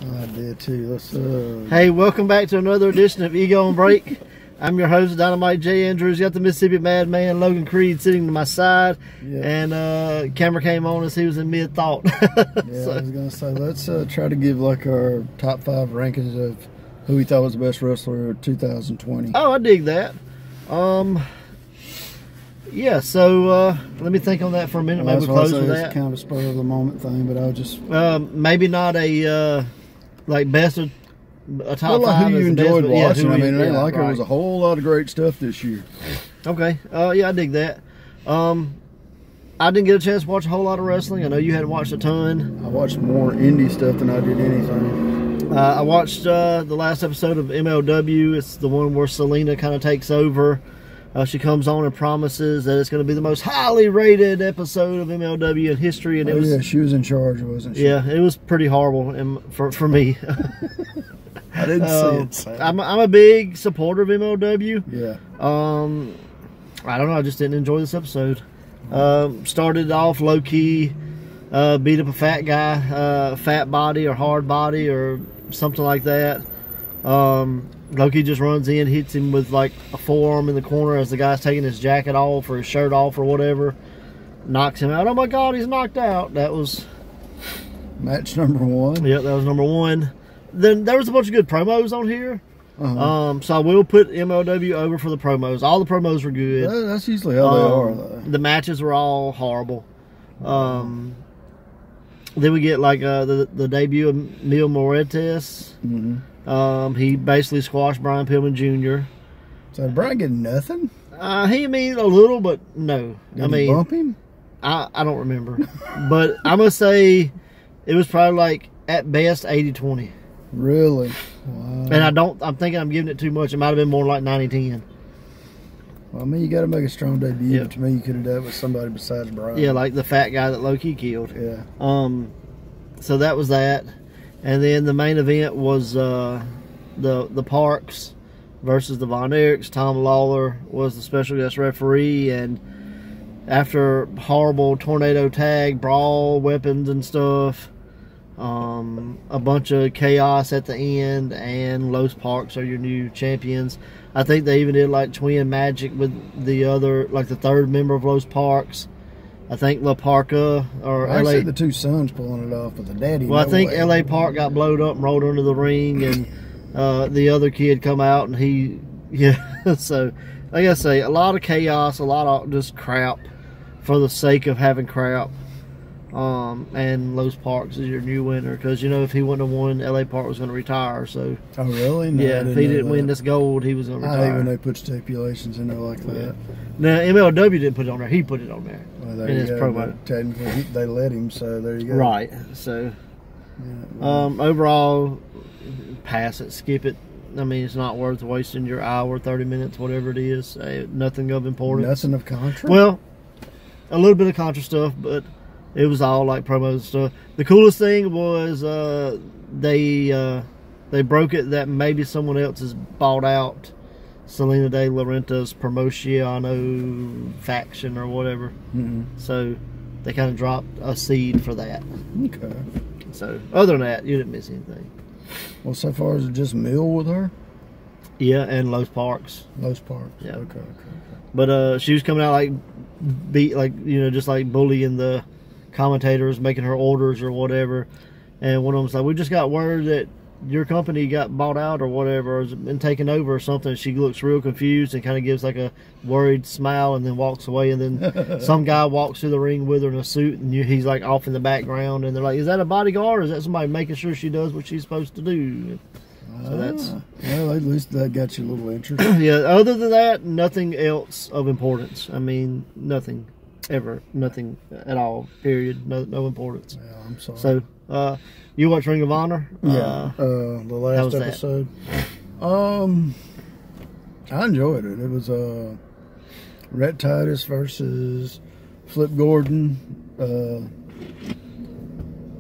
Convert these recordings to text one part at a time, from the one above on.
I did too. Let's Hey, welcome back to another edition of Ego on Break. I'm your host, Dynamite J. Andrews. You got the Mississippi Madman, Logan Creed, sitting to my side. Yep. And camera came on as he was in mid-thought. Yeah, so, I was going to say, let's try to give like our top 5 rankings of who we thought was the best wrestler of 2020. Oh, I dig that. Yeah, so let me think on that for a minute. Maybe we'll close with that. It's kind of a spur of the moment thing, but I was just... maybe not a... like best of a top like 5 who you enjoyed watching. Yeah, I mean, it ain't like there was a whole lot of great stuff this year. Okay. Yeah, I dig that. I didn't get a chance to watch a whole lot of wrestling. I know you hadn't watched a ton. I watched more indie stuff than I did anything. I watched the last episode of MLW. It's the one where Selena kind of takes over. She comes on and promises that it's going to be the most highly rated episode of MLW in history. And yeah, she was in charge, wasn't she? Yeah, it was pretty horrible for me. I didn't see it. I'm a big supporter of MLW. Yeah. I don't know. I just didn't enjoy this episode. Started off low key, beat up a fat guy, fat body or hard body or something like that. Loki just runs in, hits him with like a forearm in the corner as the guy's taking his jacket off or his shirt off or whatever. Knocks him out. Oh my God, he's knocked out. That was match number 1. Yep, that was number 1. Then there was a bunch of good promos on here. So I will put MLW over for the promos. All the promos were good. That's usually how they are, though. The matches were all horrible. Then we get like the debut of Mil Moretes. He basically squashed Brian Pillman Jr. So did Brian get nothing? He mean a little, but no. Did he bump him? I don't remember. But I must say it was probably like at best 80-20. Really? Wow. And I'm thinking I'm giving it too much. It might have been more like 90-10. Well, I mean, you got to make a strong debut. But to me, you could have done it with somebody besides Brian. Yeah, like the fat guy that Loki killed. Yeah. So that was that. And then the main event was the Parks versus the Von Erichs. Tom Lawler was the special guest referee, and after horrible tornado tag, brawl, weapons and stuff, a bunch of chaos at the end, and Los Parks are your new champions. I think they even did like twin magic with the other, like the third member of Los Parks. I think La Parka or I LA. see the two sons pulling it off, but the daddy. Well, I think LA Park got blowed up and rolled under the ring, and the other kid come out and he, So, like I say, a lot of chaos, a lot of just crap for the sake of having crap. And Los Parks is your new winner because if he wouldn't have won, LA Park was going to retire. So. Oh really? No, yeah, if he didn't win this gold, he was going to retire. I hate when they put stipulations in there like that. Now MLW didn't put it on there; he put it on there in his promo. Technically, they let him, so there you go. Right. So, overall, pass it, skip it. I mean, it's not worth wasting your hour, 30 minutes, whatever it is. Nothing of importance. Nothing of Contra? Well, a little bit of Contra stuff, but it was all like promos and stuff. The coolest thing was they broke it that maybe someone else has bought out Selena De La Renta's Promociano faction or whatever. So they kind of dropped a seed for that. Okay. So other than that, you didn't miss anything. Well, so far, is it just Mill with her? Yeah, and Los Parks. Los Parks. Yeah. Okay. But she was coming out just like bullying the commentators, making her orders or whatever. And one of them was like, "We just got word that your company got bought out or whatever, or has been taken over or something." She looks real confused and kind of gives like a worried smile and then walks away. And then some guy walks through the ring with her in a suit, and he's like off in the background. And they're like, "Is that a bodyguard or is that somebody making sure she does what she's supposed to do?" So that's... Well, at least that got you a little interest. Yeah, other than that, nothing else of importance. I mean, nothing. Ever. Nothing at all. Period. No importance. Yeah, I'm sorry. So, you watch Ring of Honor? Yeah. The last episode. I enjoyed it. It was Rhett Titus versus Flip Gordon.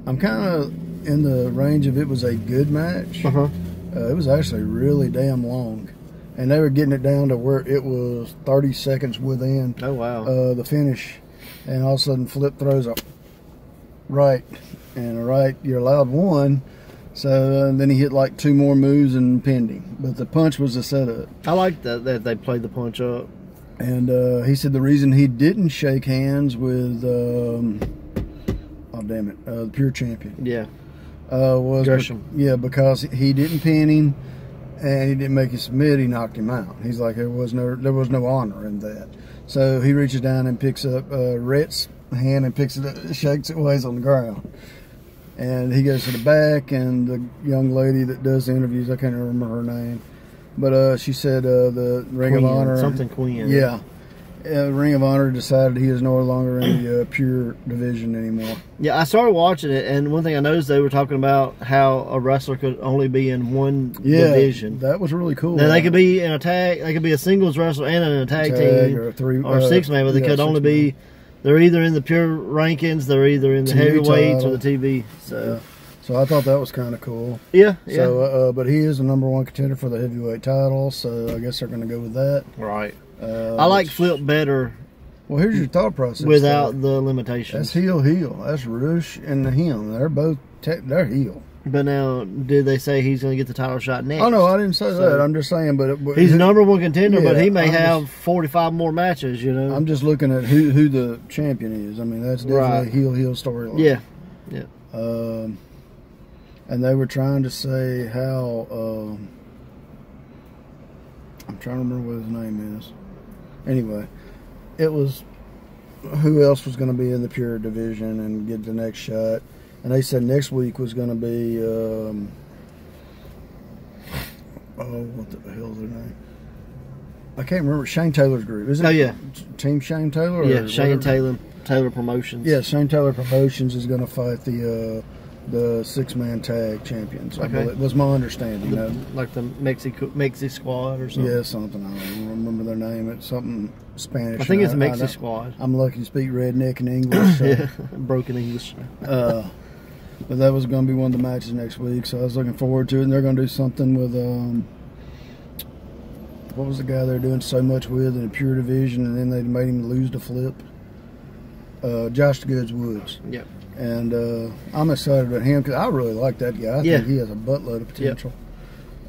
I'm kind of in the range of it was a good match. It was actually really damn long. And they were getting it down to where it was 30 seconds within the finish. And all of a sudden, Flip throws a right. And a right, you're allowed one. So then he hit like 2 more moves and pinned him. But the punch was a setup. I like that they played the punch up. And he said the reason he didn't shake hands with, the pure champion. Yeah. Was Gresham. Because he didn't pin him and he didn't make him submit. He knocked him out. He's like, there was no honor in that. So he reaches down and picks up Rhett's hand and picks it up, shakes it while he's on the ground. And he goes to the back, and the young lady that does the interviews, I can't remember her name, but she said the Ring Queen, of Honor. something Queen. Yeah. Ring of Honor decided he is no longer in the pure division anymore. Yeah, I started watching it, and one thing I noticed, they were talking about how a wrestler could only be in one division. That was really cool. Now, they could be in a tag, they could be a singles wrestler and in a tag team, or 3 or 6-man, but they could only be. They're either in the pure rankings, they're either in the TV heavyweights title, or the TV. So I thought that was kind of cool. Yeah. So, but he is the #1 contender for the heavyweight title, so I guess they're going to go with that. Right. I like Flip better. Well, here's your thought process. Without the limitations. That's heel. That's Rush and him. They're both they're heel. But now, did they say he's going to get the title shot next? Oh, no, I didn't say that. I'm just saying, but he's #1 contender, but he may have 45 more matches, you know. I'm just looking at who the champion is. I mean, that's definitely a heel storyline. Yeah. And they were trying to say how, I'm trying to remember what his name is. Anyway, it was who else was going to be in the pure division and get the next shot. And they said next week was going to be, what the hell's their name? I can't remember. Shane Taylor's group. Is it? Oh, yeah. Team Shane Taylor? Yeah, Shane Taylor Promotions. Yeah, Shane Taylor Promotions is going to fight the 6-man tag champions. Okay. It was my understanding. Like the Mexi Squad or something? Yeah, something. I don't remember their name. It's something Spanish. I think it's Mexi Squad. I'm lucky to speak redneck and English. So. Yeah, broken English. But that was going to be one of the matches next week, so I was looking forward to it. And they're going to do something with, what was the guy they're doing so much with in the pure division, and then they made him lose to Flip? Josh Goods Woods. Yep. And I'm excited about him because I really like that guy. I think he has a buttload of potential.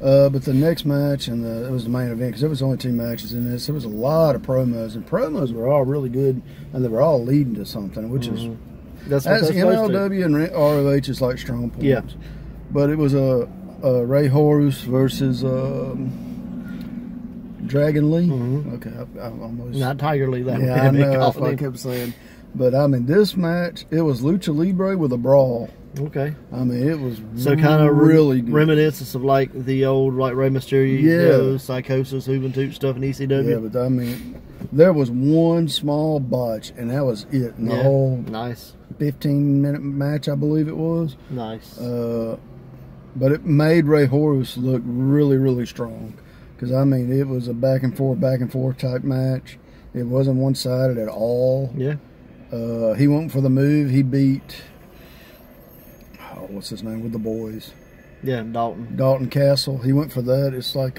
Yep. But the next match, and it was the main event, because there was only 2 matches in this. There was a lot of promos, and promos were all really good, and they were all leading to something, which is that's MLW and ROH is like strong points. Yeah. But it was a Ray Horus versus Dragon Lee. Okay, I almost not Tiger Lee. That I know. That's what I kept saying. But I mean, this match, it was Lucha Libre with a brawl. Okay. I mean, it was kind of really good. Reminiscence of like the old Rey Mysterio, Psychosis, Juventud stuff in ECW. Yeah, but I mean, there was one small botch, and that was it. And the whole 15-minute match, I believe it was. Nice. But it made Ray Horus look really, really strong. Because, I mean, it was a back and forth type match. It wasn't one-sided at all. Yeah. He went for the move. He beat, what's his name, with the boys? Yeah, Dalton. Dalton Castle. He went for that. It's like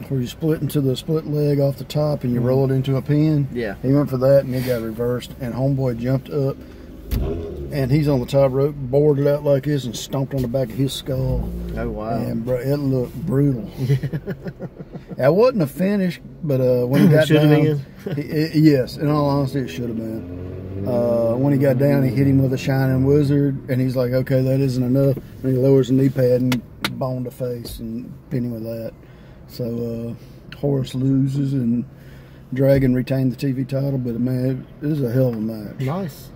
where you split into the split leg off the top and you roll it into a pin. Yeah. He went for that and it got reversed. And Homeboy jumped up and he's on the top rope, boarded out like this and stomped on the back of his skull. Oh, wow. And it looked brutal. That wasn't a finish, but when he got down, yes, in all honesty, it should have been. When he got down, he hit him with a Shining Wizard, and he's like, okay, that isn't enough. And he lowers the knee pad and boned the face and pinned him with that. So Horace loses, and Dragon retained the TV title, but man, it was a hell of a match. Nice.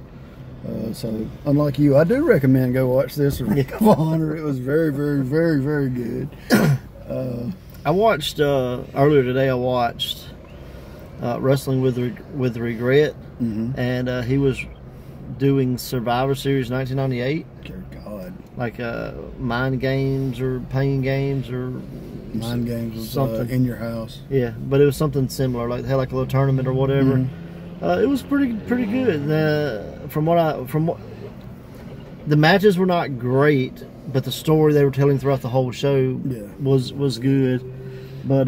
So, unlike you, I do recommend go watch this Ring of Honor. It was very, very, very, very good. I watched earlier today. I watched Wrestling with Regret, and he was doing Survivor Series 1998. Dear God, like Mind Games or Pain Games or Mind Games was something in your house. Yeah, but it was something similar. Like they had like a little tournament or whatever. It was pretty good. The matches were not great, but the story they were telling throughout the whole show was good. But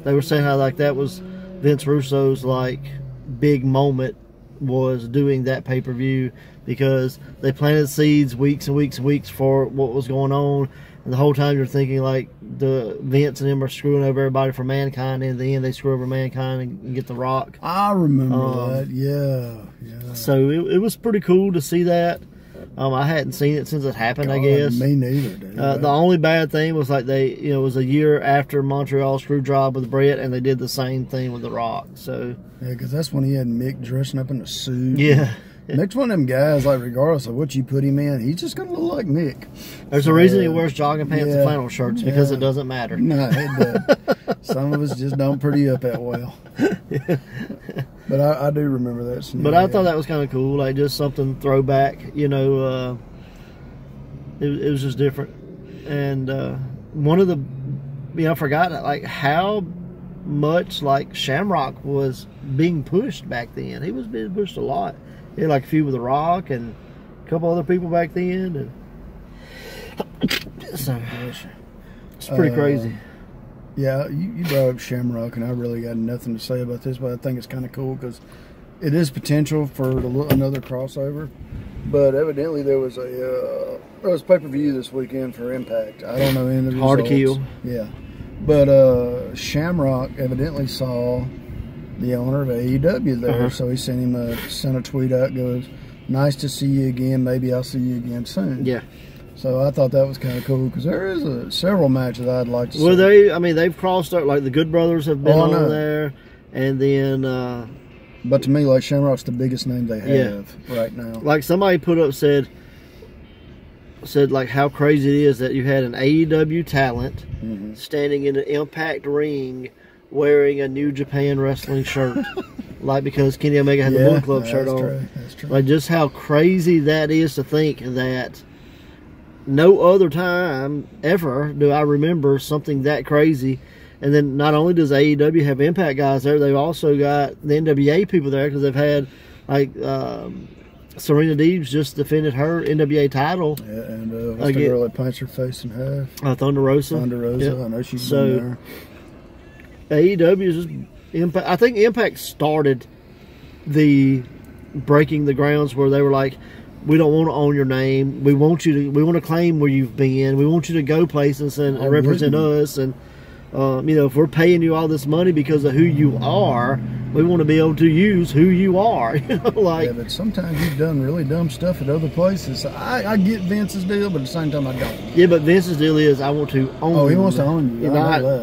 they were saying how like that was Vince Russo's like big moment was doing that pay-per-view, because they planted seeds weeks and weeks and weeks for what was going on, and the whole time you're thinking like the Vince and them are screwing over everybody for Mankind, and in the end they screw over Mankind and get the Rock. I remember that. Yeah. So it was pretty cool to see that. I hadn't seen it since it happened, I guess. Me neither, dude. The only bad thing was like it was a year after Montreal screw job with Bret, and they did the same thing with The Rock. So yeah, because that's when he had Mick dressing up in a suit. Yeah. Mick's one of them guys, like, regardless of what you put him in, he's just going to look like Mick. There's a reason he wears jogging pants and flannel shirts, because it doesn't matter. No, it does. Some of us just don't pretty up that well. But I do remember that scenario. But I thought that was kind of cool, like just something throwback, it was just different. And one of the, I forgot like how much like Shamrock was being pushed back then. He was being pushed a lot. He had like a few with The Rock and a couple other people back then. And so it's pretty crazy. Yeah, you brought up Shamrock, and I really got nothing to say about this, but I think it's kind of cool because it is potential for another crossover. But evidently there was a pay-per-view this weekend for Impact. I don't know any of the results. Hard to kill. Yeah. But Shamrock evidently saw the owner of AEW there, so he sent a tweet out, goes, "Nice to see you again. Maybe I'll see you again soon." Yeah. So I thought that was kind of cool because there is several matches I'd like to see. Well, they've crossed out, like the Good Brothers have been on there, and then. But to me, like Shamrock's the biggest name they have right now. Like somebody put up said like how crazy it is that you had an AEW talent standing in an Impact ring wearing a New Japan Wrestling shirt. Like because Kenny Omega had the Bullet Club shirt on. That's true. Like just how crazy that is to think that no other time ever do I remember something that crazy. And then not only does AEW have Impact guys there, they've also got the NWA people there because they've had like Serena Deeb's just defended her NWA title. Yeah, and what's the girl that punched her face in half? Thunder Rosa. Yep. I know she's been there. AEW is just Impact. I think Impact started the breaking the grounds where they were like, we don't want to own your name. We want to claim where you've been. We want you to go places and represent us. And if we're paying you all this money because of who you are, we want to be able to use who you are. Yeah, but sometimes you've done really dumb stuff at other places. I get Vince's deal, but at the same time I don't. Yeah, but Vince's deal is I want to own you. Oh, he wants to own you.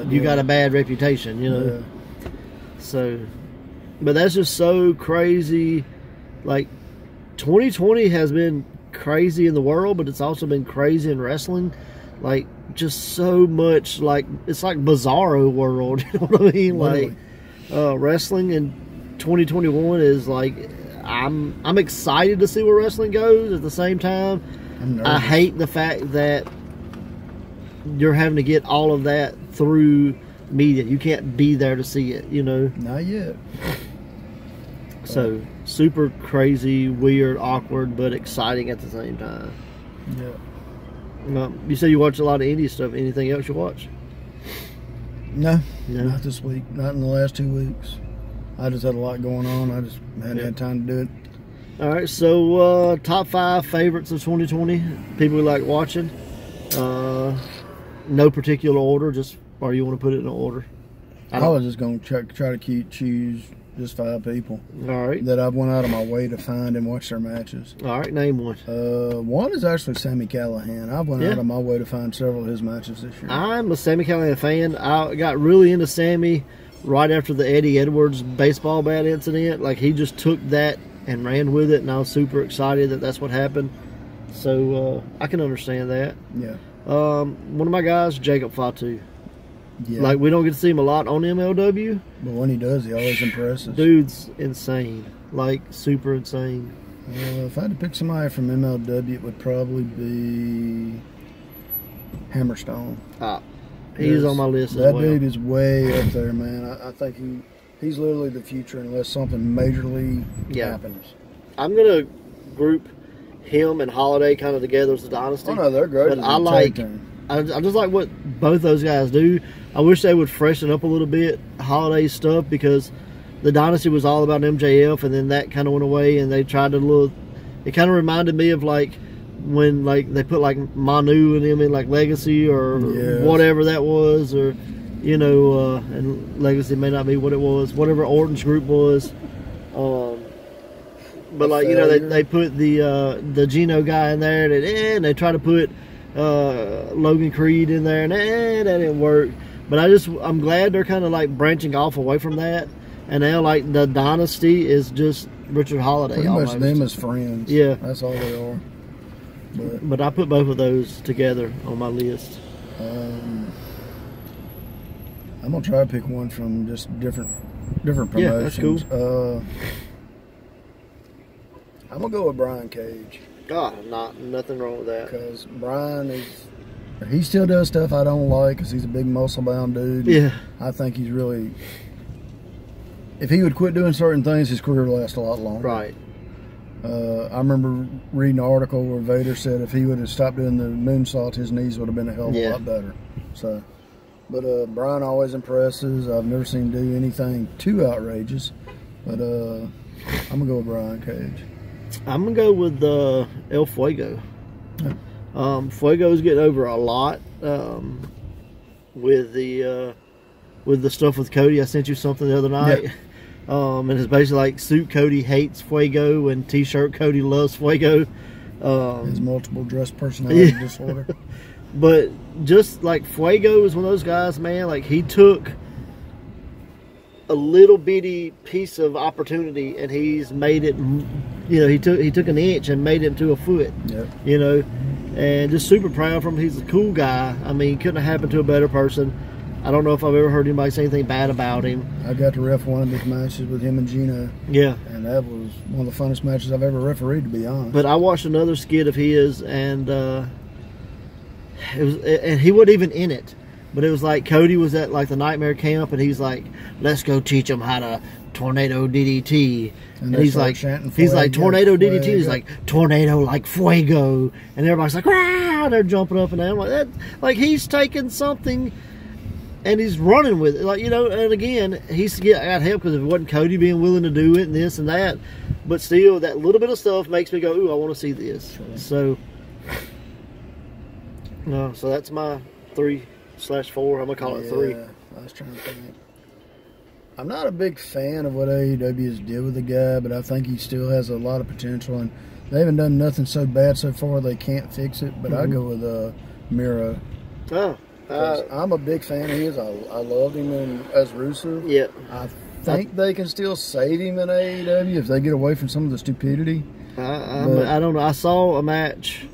You got a bad reputation, Yeah. So, but that's just so crazy. Like, 2020 has been crazy in the world, but it's also been crazy in wrestling. Like, just so much, like, it's like Bizarro world, you know what I mean? Literally. Like, wrestling in 2021 is like, I'm excited to see where wrestling goes. At the same time, I hate the fact that you're having to get all of that through media. You can't be there to see it, Not yet. So, super crazy, weird, awkward, but exciting at the same time. Yeah. You say you watch a lot of indie stuff. Anything else you watch? No, not this week. Not in the last 2 weeks. I just had a lot going on. I just hadn't had time to do it. All right, so top 5 favorites of 2020. People we like watching. No particular order, just or you want to put it in an order? I was just going to try to choose just 5 people. All right. That I went out of my way to find and watch their matches. All right, name one. One is actually Sami Callihan. I went out of my way to find several of his matches this year. I'm a Sami Callihan fan. I got really into Sami right after the Eddie Edwards baseball bat incident. Like, he just took that and ran with it, and I was super excited that that's what happened. So, I can understand that. Yeah. One of my guys, Jacob Fatu. Yeah. Like, we don't get to see him a lot on MLW. But when he does, he always impresses. Dude's insane. Like, super insane. If I had to pick somebody from MLW, it would probably be Hammerstone. He's on my list as well. That dude is way up there, man. I think he's literally the future unless something majorly happens. I'm going to group him and Holiday kind of together as a dynasty. Oh, no, they're great. But I just like what both those guys do. I wish they would freshen up a little bit Holiday stuff because the dynasty was all about MJF, and then that kind of went away, and they tried to look. It kind of reminded me of like when like they put like Manu and him in like Legacy or whatever that was, or you know, and Legacy may not be what it was, whatever Orton's group was. But like you know, they put the Gino guy in there, and they try to put Logan Creed in there, and that didn't work. But I'm glad they're kind of like branching off away from that, and now like the dynasty is just Richard Holiday. Pretty much them as friends. Yeah, that's all they are. But I put both of those together on my list. I'm gonna try to pick one from just different promotions. Yeah, that's cool. I'm gonna go with Brian Cage. Nothing wrong with that. Because Brian he still does stuff I don't like because he's a big muscle-bound dude. Yeah. I think he's really, if he would quit doing certain things, his career would last a lot longer. Right. I remember reading an article where Vader said if he would have stopped doing the moonsault, his knees would have been a hell of a lot better. So, but Brian always impresses. I've never seen him do anything too outrageous. But I'm gonna go with Brian Cage. I'm gonna go with El Fuego. Yeah. Fuego's getting over a lot with the stuff with Cody. I sent you something the other night. Yeah. And it's basically like suit Cody hates Fuego and t-shirt Cody loves Fuego. His multiple dress personality disorder. But just like Fuego is one of those guys, man, like he took a little bitty piece of opportunity and he's made it, you know, he took an inch and made it into a foot. Yep. You know, and just super proud of him. He's a cool guy. I mean, couldn't have happened to a better person. I don't know if I've ever heard anybody say anything bad about him. I got to ref one of his matches with him and Gino. Yeah. And that was one of the funnest matches I've ever refereed, to be honest. But I watched another skit of his, and he wasn't even in it. But it was like Cody was at like the Nightmare Camp, and he's like, "Let's go teach him how to tornado DDT." And he's like tornado DDT. He's like tornado like Fuego, and everybody's like, "Wow!" They're jumping up and down like that. Like he's taking something and he's running with it, like, you know. And again, he's got help because if it wasn't Cody being willing to do it and this and that, but still, that little bit of stuff makes me go, "Ooh, I want to see this." Sure. So that's my 3/4. I'm gonna call it 3. I was trying to think. I'm not a big fan of what AEW has did with the guy, but I think he still has a lot of potential, and they haven't done nothing so bad so far they can't fix it. But I go with Miro. I'm a big fan of his. I loved him as Rusev. Yeah. I think they can still save him in AEW if they get away from some of the stupidity. I don't know. I saw a match.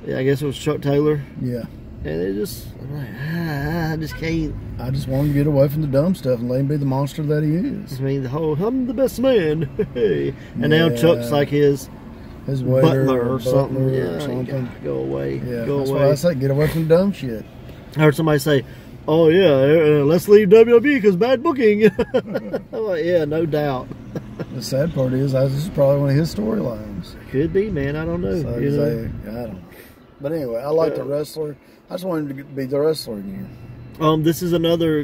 Yeah, I guess it was Chuck Taylor. Yeah. And it just, I'm like, I just can't. I just want to get away from the dumb stuff and let him be the monster that he is. I mean, the whole, I'm the best man. And now Chuck's like his waiter, butler or something. Or something. Go away. Yeah, go that's away. Why I say get away from the dumb shit. I heard somebody say, "Oh yeah, let's leave WWE because bad booking." I'm like, yeah, no doubt. The sad part is, this is probably one of his storylines. Could be, man. I don't know. So I don't know. But anyway, I like the wrestler. I just want him to be the wrestler again. This is another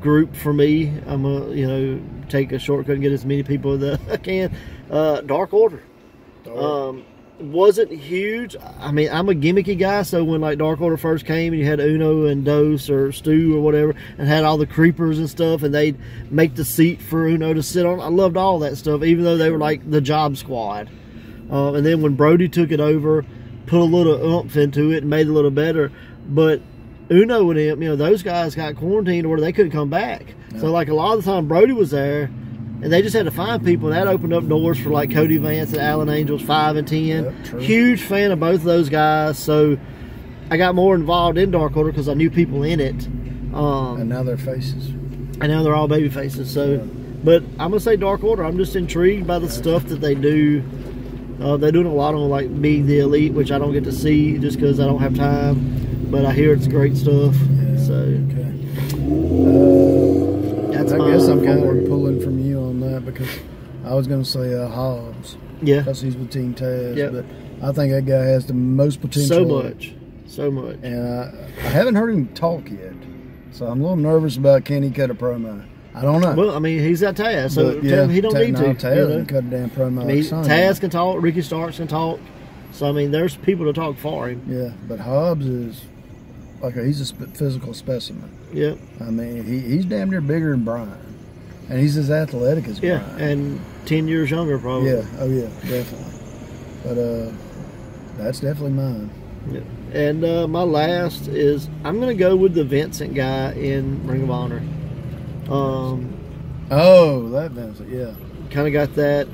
group for me. I'm gonna, take a shortcut and get as many people that I can. Dark Order. Wasn't huge. I mean, I'm a gimmicky guy, so when like Dark Order first came and you had Uno and Dos or Stu or whatever and had all the creepers and stuff and they'd make the seat for Uno to sit on, I loved all that stuff, even though they were like the job squad. And then when Brody took it over, put a little oomph into it and made it a little better. But Uno and him, those guys got quarantined where they couldn't come back. Yeah. So like a lot of the time Brody was there and they just had to find people, and that opened up doors for like Cody Vance and Alan Angels 5 and 10. Yep, huge fan of both of those guys, so I got more involved in Dark Order because I knew people in it. And now they're faces. And now they're all baby faces. So, yeah. But I'm gonna say Dark Order. I'm just intrigued by the stuff that they do. They're doing a lot on like Be the Elite, which I don't get to see just because I don't have time. But I hear it's great stuff. Yeah, so. Okay. I guess I'm kind of pulling from you on that because I was going to say Hobbs. Yeah. Because he's with Team Taz. Yep. But I think that guy has the most potential. So much. And I haven't heard him talk yet. So I'm a little nervous about can he cut a promo. I don't know. Well, I mean, he's got Taz, so But, yeah, he don't need to. Taz and cut a damn promo. I mean, Taz can talk. Ricky Starks can talk. So I mean, there's people to talk for him. Yeah, but Hobbs is he's a physical specimen. Yeah. I mean, he's damn near bigger than Brian, and he's as athletic as Brian. Yeah, and 10 years younger probably. Yeah. Oh yeah, definitely. But that's definitely mine. Yeah. And my last is I'm gonna go with the Vincent guy in Ring of Honor. Oh, that Vincent, yeah. Kind of got that,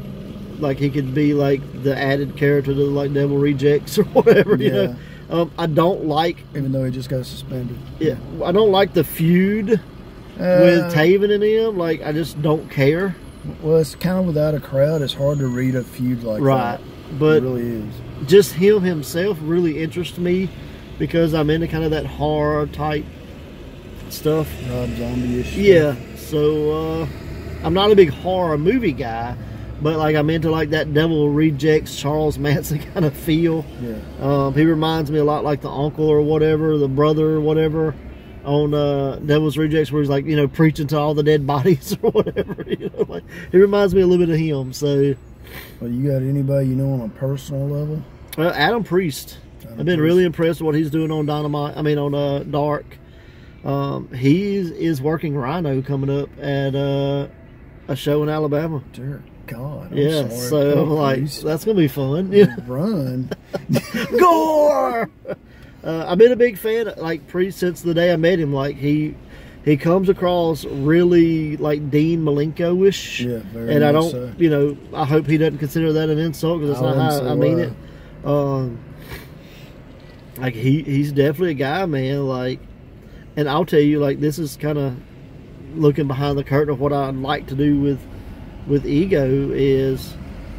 like he could be like the added character to like Devil Rejects or whatever. Yeah. You know, I don't like, even though he just got suspended. Yeah, I don't like the feud with Taven and him. Like I just don't care. Well, it's kind of without a crowd. It's hard to read a feud like that. Right, but it really is. Just him himself really interests me because I'm into kind of that horror type stuff. Rob Zombie-ish. Yeah, so I'm not a big horror movie guy, but like I'm into like that Devil Rejects Charles Manson kind of feel. Yeah. He reminds me a lot like the uncle or whatever, the brother or whatever on Devil's Rejects, where he's like, you know, preaching to all the dead bodies or whatever. You know, like he reminds me a little bit of him. So. Well, you got anybody you know on a personal level? Adam Priest. I've been really impressed with what he's doing on Dynamite. I mean, on Dark. He is working Rhino coming up at a show in Alabama. Dear God. I'm sorry. So I'm like, that's gonna be fun. Run. Gore. I've been a big fan of like Priest since the day I met him. Like he comes across really like Dean Malenko-ish. Yeah, very and I much don't, so. you know, I hope he doesn't consider that an insult because that's not how I mean it. Like he's definitely a guy, man. Like, and I'll tell you, like this is kind of looking behind the curtain of what I'd like to do with Ego is,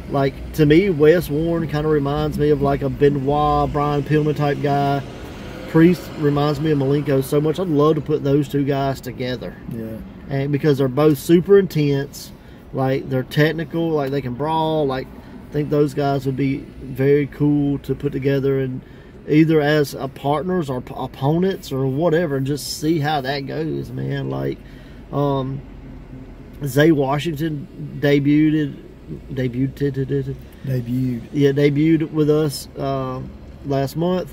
like to me, Wes Warren kind of reminds me of like a Benoit, Brian Pillman type guy. Priest reminds me of Malenko so much. I'd love to put those two guys together. Yeah. And because they're both super intense, like they're technical, like they can brawl. Like I think those guys would be very cool to put together and either as partners or opponents or whatever, and just see how that goes, man. Like Zay Washington debuted. Yeah, debuted with us last month.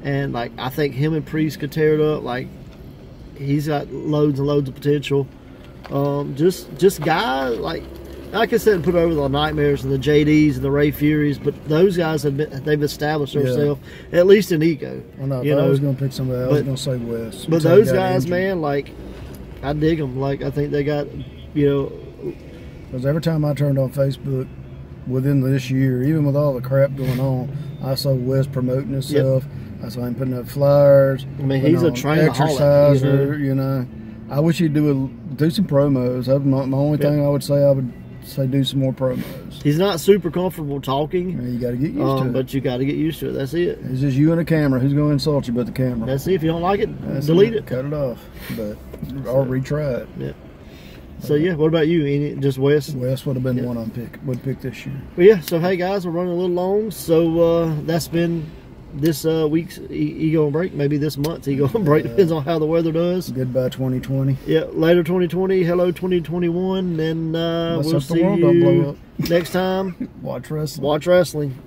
And like I think him and Priest could tear it up. Like he's got loads and loads of potential. Just guys like I can sit and put over the Nightmares and the JDs and the Ray Furies, but those guys they've established themselves at least in Ego. Well, no, I was going to pick somebody else. I was going to say Wes. But those guys, man, like I dig them. Like I think they got, you know. Because every time I turned on Facebook within this year, even with all the crap going on, I saw Wes promoting himself. Yep. I saw him putting up flyers. I mean, he's a trainer, exerciser. You know, I wish he'd do some promos. That's my only thing I would say. I would say do some more promos. He's not super comfortable talking. You got to get used to it. But you got to get used to it. That's it. It's just you and a camera. Who's going to insult you but the camera? That's it. If you don't like it, delete it. Cut it off. Or retry it. Yeah. So yeah, what about you? Just Wes? Wes would have been the one would pick this year. But yeah, so hey guys, we're running a little long. So that's been this week's Ego and Break. Maybe this month's Ego and Break. Depends on how the weather does. Goodbye 2020. Yeah, later 2020. Hello 2021. And we'll see you next time. Watch wrestling. Watch wrestling.